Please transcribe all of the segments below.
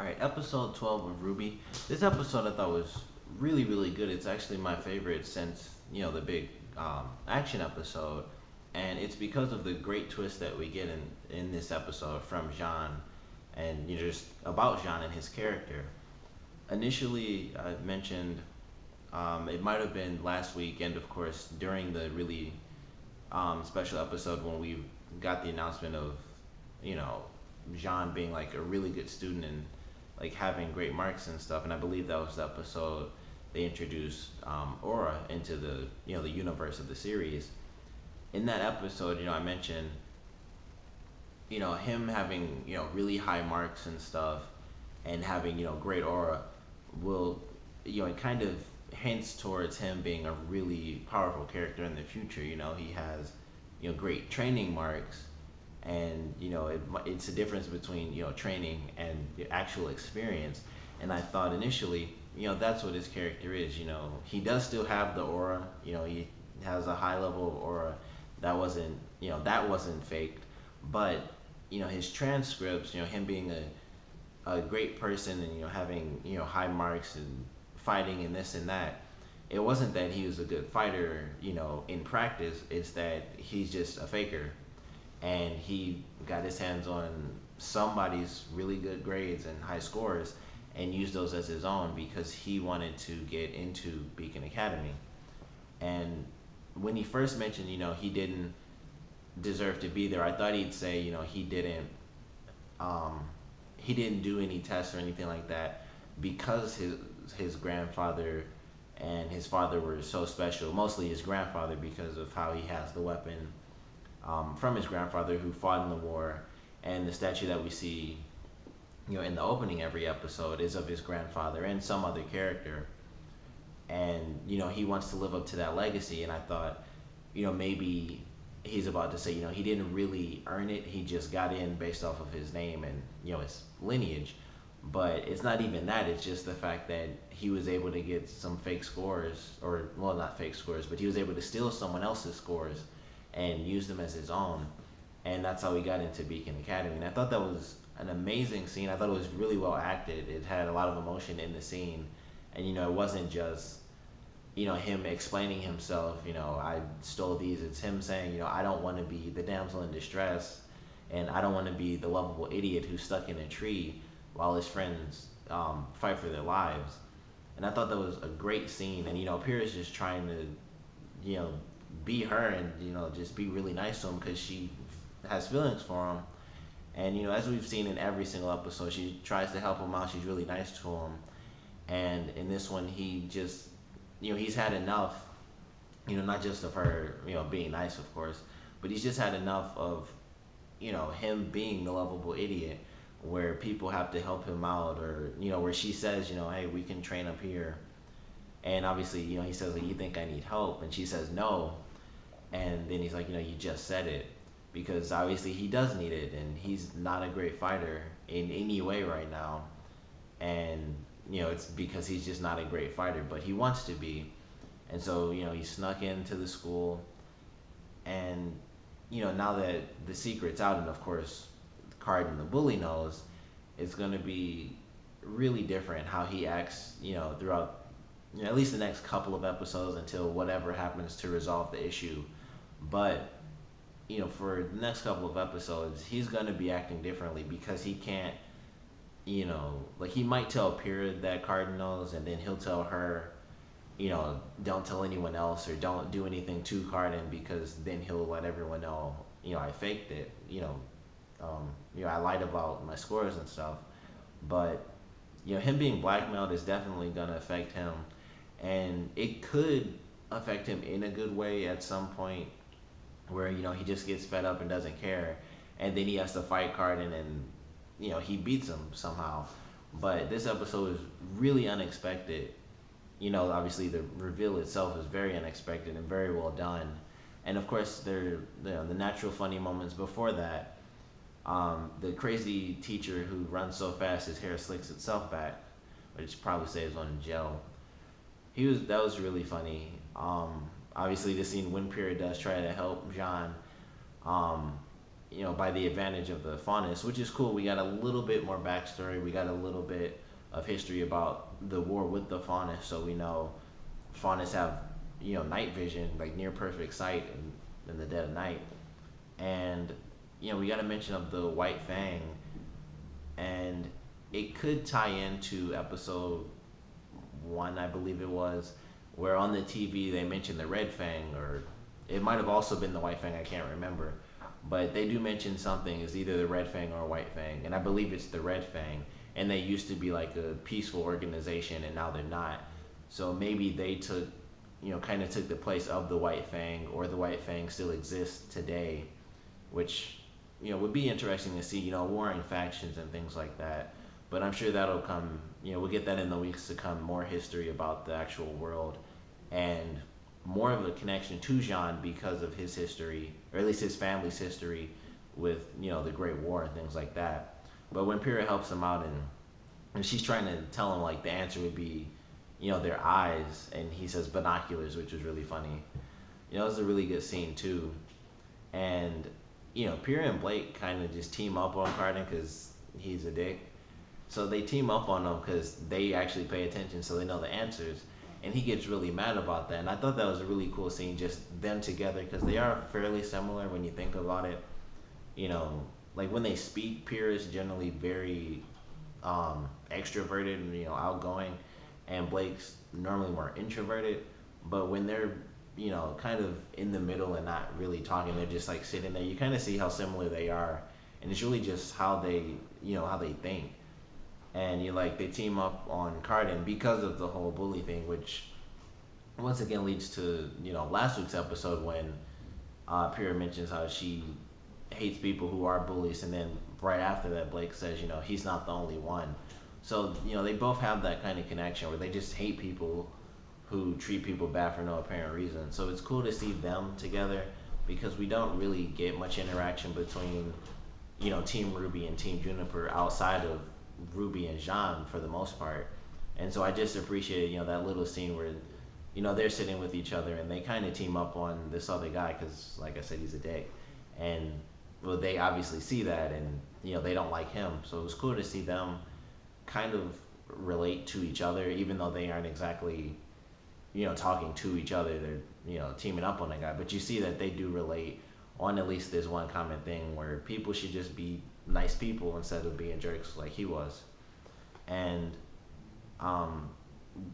All right, episode 12 of RWBY. This episode I thought was really, really good. It's actually my favorite since, the big action episode. And it's because of the great twist that we get in this episode from Jaune and just about Jaune and his character. Initially, I mentioned it might have been last week, and of course, during the really special episode when we got the announcement of, you know, Jaune being like a really good student and like having great marks and stuff. And I believe that was the episode they introduced Aura into the the universe of the series. In that episode, I mentioned him having really high marks and stuff, and having great aura will it kind of hints towards him being a really powerful character in the future. He has great training marks, and it's a difference between training and the actual experience. And I thought initially that's what his character is. He does still have the aura. He has a high level of aura that wasn't faked. But his transcripts, him being a great person, and having high marks and fighting and this and that, it wasn't that he was a good fighter in practice. It's that he's just a faker, and he got his hands on somebody's really good grades and high scores and used those as his own because he wanted to get into Beacon Academy. And when he first mentioned he didn't deserve to be there, I thought he'd say um, he didn't do any tests or anything like that because his grandfather and his father were so special. Mostly his grandfather, because of how he has the weapon from his grandfather who fought in the war, and the statue that we see in the opening every episode is of his grandfather and some other character. And he wants to live up to that legacy. And I thought maybe he's about to say he didn't really earn it, he just got in based off of his name and his lineage. But it's not even that, it's just the fact that he was able to get some fake scores, or well, not fake scores, but he was able to steal someone else's scores and use them as his own. And that's how he got into Beacon Academy. And I thought that was an amazing scene. I thought it was really well acted. It had a lot of emotion in the scene. And it wasn't just him explaining himself, I stole these. It's him saying, I don't want to be the damsel in distress, and I don't want to be the lovable idiot who's stuck in a tree while his friends fight for their lives. And I thought that was a great scene. And Pyrrha's just trying to be her, and just be really nice to him because she has feelings for him. And as we've seen in every single episode, she tries to help him out. She's really nice to him. And in this one, he just he's had enough, not just of her being nice, of course, but he's just had enough of him being the lovable idiot, where people have to help him out, or where she says hey, we can train up here. And obviously he says, like, you think I need help? And she says no. And then he's like, you just said it. Because obviously he does need it, and he's not a great fighter in any way right now. And it's because he's just not a great fighter, but he wants to be. And so he snuck into the school. And now that the secret's out, and of course Card, the bully, knows, it's going to be really different how he acts throughout at least the next couple of episodes, until whatever happens to resolve the issue. But for the next couple of episodes, he's going to be acting differently, because he can't, like, he might tell Pyrrha that Card knows, and then he'll tell her, don't tell anyone else, or don't do anything to Cardin, because then he'll let everyone know, I faked it, I lied about my scores and stuff. But, him being blackmailed is definitely going to affect him, and it could affect him in a good way at some point, where he just gets fed up and doesn't care, and then he has to fight Cardin, and he beats him somehow. But this episode is really unexpected. Obviously the reveal itself is very unexpected and very well done. And of course there the natural funny moments before that. The crazy teacher who runs so fast his hair slicks itself back, which probably saves on gel. That was really funny. Obviously the scene when Pyrrha does try to help Jaune, um, by the advantage of the Faunus, which is cool. We got a little bit more backstory. We got a little bit of history about the war with the Faunus, so we know Faunus have night vision, like near perfect sight in the dead of night. And we got a mention of the White Fang, and it could tie into episode one, I believe it was, where on the TV they mentioned the Red Fang, or it might have also been the White Fang. I can't remember, but they do mention something is either the Red Fang or White Fang, and I believe it's the Red Fang. And they used to be like a peaceful organization, and now they're not. So maybe they took, kind of took the place of the White Fang, or the White Fang still exists today, which would be interesting to see. Warring factions and things like that. But I'm sure that'll come. We'll get that in the weeks to come. More history about the actual world, and more of a connection to Jaune because of his history, or at least his family's history with the Great War and things like that. But when Pyrrha helps him out, and she's trying to tell him like the answer would be their eyes, and he says binoculars, which was really funny. It was a really good scene too. And Pyrrha and Blake kind of just team up on Carden because he's a dick. So they team up on him because they actually pay attention, so they know the answers. And he gets really mad about that. And I thought that was a really cool scene, just them together, because they are fairly similar when you think about it. Like when they speak, Pyrrha is generally very extroverted and outgoing, and Blake's normally more introverted. But when they're kind of in the middle and not really talking, they're just like sitting there. You kind of see how similar they are, and it's really just how they how they think. And they team up on Carden because of the whole bully thing, which once again leads to last week's episode when Pyrrha mentions how she hates people who are bullies, and then right after that Blake says he's not the only one. So they both have that kind of connection where they just hate people who treat people bad for no apparent reason. So it's cool to see them together because we don't really get much interaction between Team RWBY and Team Juniper outside of RWBY and Jaune for the most part. And so I just appreciated that little scene where they're sitting with each other and they kind of team up on this other guy because, like I said, he's a dick. And well, they obviously see that, and they don't like him. So it was cool to see them kind of relate to each other, even though they aren't exactly talking to each other. They're teaming up on a guy, but you see that they do relate on at least this one common thing where people should just be nice people instead of being jerks like he was. And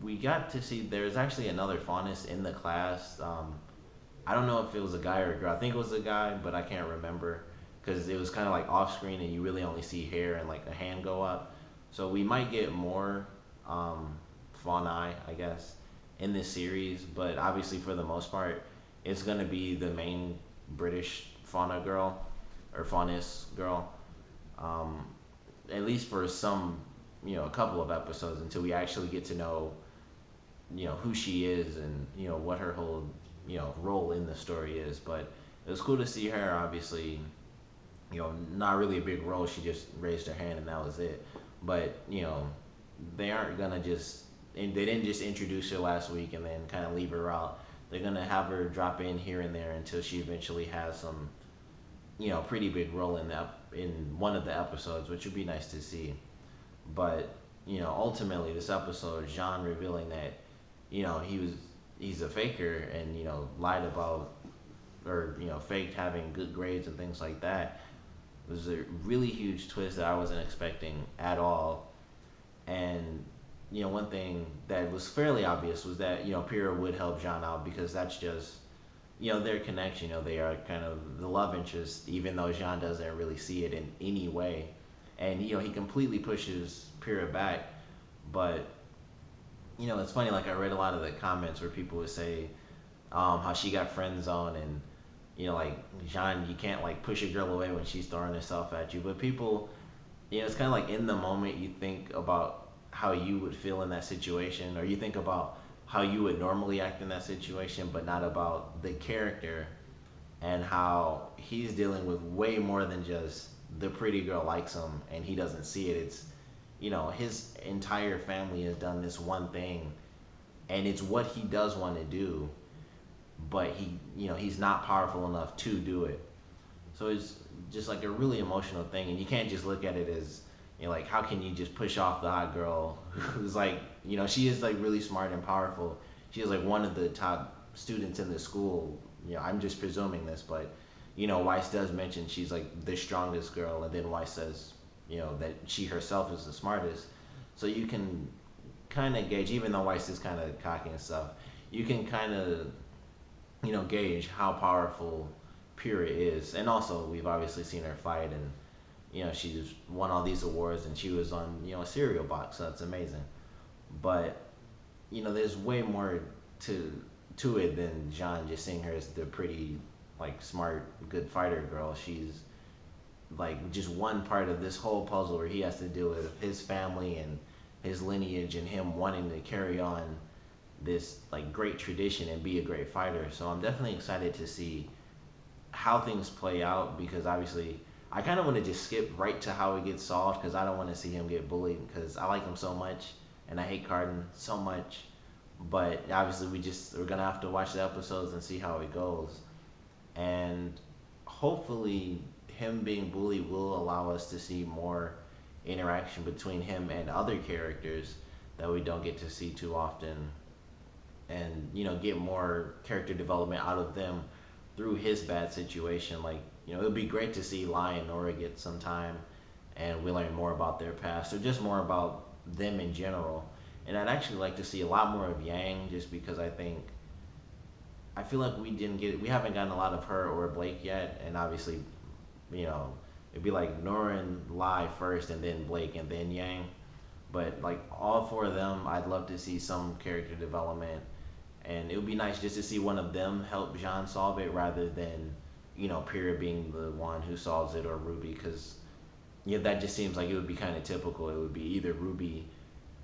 we got to see there's actually another Faunus in the class. I don't know if it was a guy or a girl. I think it was a guy, but I can't remember because it was kind of like off screen and you really only see hair and like a hand go up. So we might get more Fauni, I guess, in this series, but obviously for the most part, it's gonna be the main British Fauna girl or Faunus girl, at least for some, a couple of episodes until we actually get to know, who she is and what her whole role in the story is. But it was cool to see her. Obviously, not really a big role. She just raised her hand and that was it. But they aren't gonna just. And they didn't just introduce her last week and then kind of leave her out. They're gonna have her drop in here and there until she eventually has some, pretty big role in one of the episodes, which would be nice to see. But ultimately, this episode, Jaune revealing that, he's a faker and lied about or faked having good grades and things like that was a really huge twist that I wasn't expecting at all. And one thing that was fairly obvious was that, Pyrrha would help Jaune out because that's just, their connection. They are kind of the love interest, even though Jaune doesn't really see it in any way. And, he completely pushes Pyrrha back. But, it's funny, like I read a lot of the comments where people would say how she got friend zoned and, like, Jaune, you can't, like, push a girl away when she's throwing herself at you. But people, it's kind of like in the moment you think about how you would feel in that situation, or you think about how you would normally act in that situation, but not about the character and how he's dealing with way more than just the pretty girl likes him and he doesn't see it. It's his entire family has done this one thing and it's what he does want to do, but he's not powerful enough to do it. So it's just like a really emotional thing, and you can't just look at it as, like, how can you just push off the hot girl who's like, she is like really smart and powerful. She is like one of the top students in the school. I'm just presuming this, but Weiss does mention she's like the strongest girl, and then Weiss says, that she herself is the smartest. So you can kind of gauge, even though Weiss is kind of cocky and stuff, you can kind of gauge how powerful Pyrrha is. And also, we've obviously seen her fight, and she's won all these awards, and she was on a cereal box, so that's amazing. But there's way more to it than Jaune just seeing her as the pretty, like, smart, good fighter girl. She's like just one part of this whole puzzle where he has to deal with his family and his lineage, and him wanting to carry on this like great tradition and be a great fighter. So I'm definitely excited to see how things play out, because obviously I kind of want to just skip right to how it gets solved, because I don't want to see him get bullied, because I like him so much and I hate Carden so much. But obviously we're gonna have to watch the episodes and see how it goes. And hopefully him being bullied will allow us to see more interaction between him and other characters that we don't get to see too often, and get more character development out of them through his bad situation. Like, it would be great to see Lion and Nora get some time, and we learn more about their past, or just more about them in general. And I'd actually like to see a lot more of Yang, just because I feel like we haven't gotten a lot of her or Blake yet. And obviously, it'd be like Nora and Lai first, and then Blake, and then Yang. But like all four of them, I'd love to see some character development, and it would be nice just to see one of them help Jaune solve it, rather than Pyrrha being the one who solves it, or RWBY, because that just seems like it would be kind of typical. It would be either RWBY,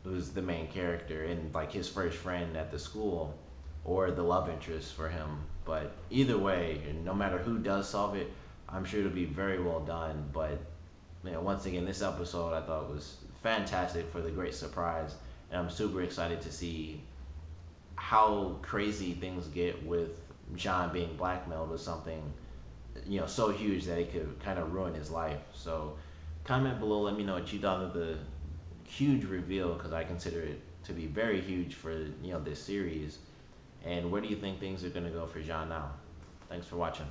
who's the main character and like his first friend at the school, or the love interest for him. But either way, no matter who does solve it, I'm sure it'll be very well done. But once again, this episode I thought was fantastic for the great surprise, and I'm super excited to see how crazy things get with Jaune being blackmailed with something so huge that it could kind of ruin his life. So comment below, let me know what you thought of the huge reveal, because I consider it to be very huge for this series. And where do you think things are going to go for Jaune now? Thanks for watching.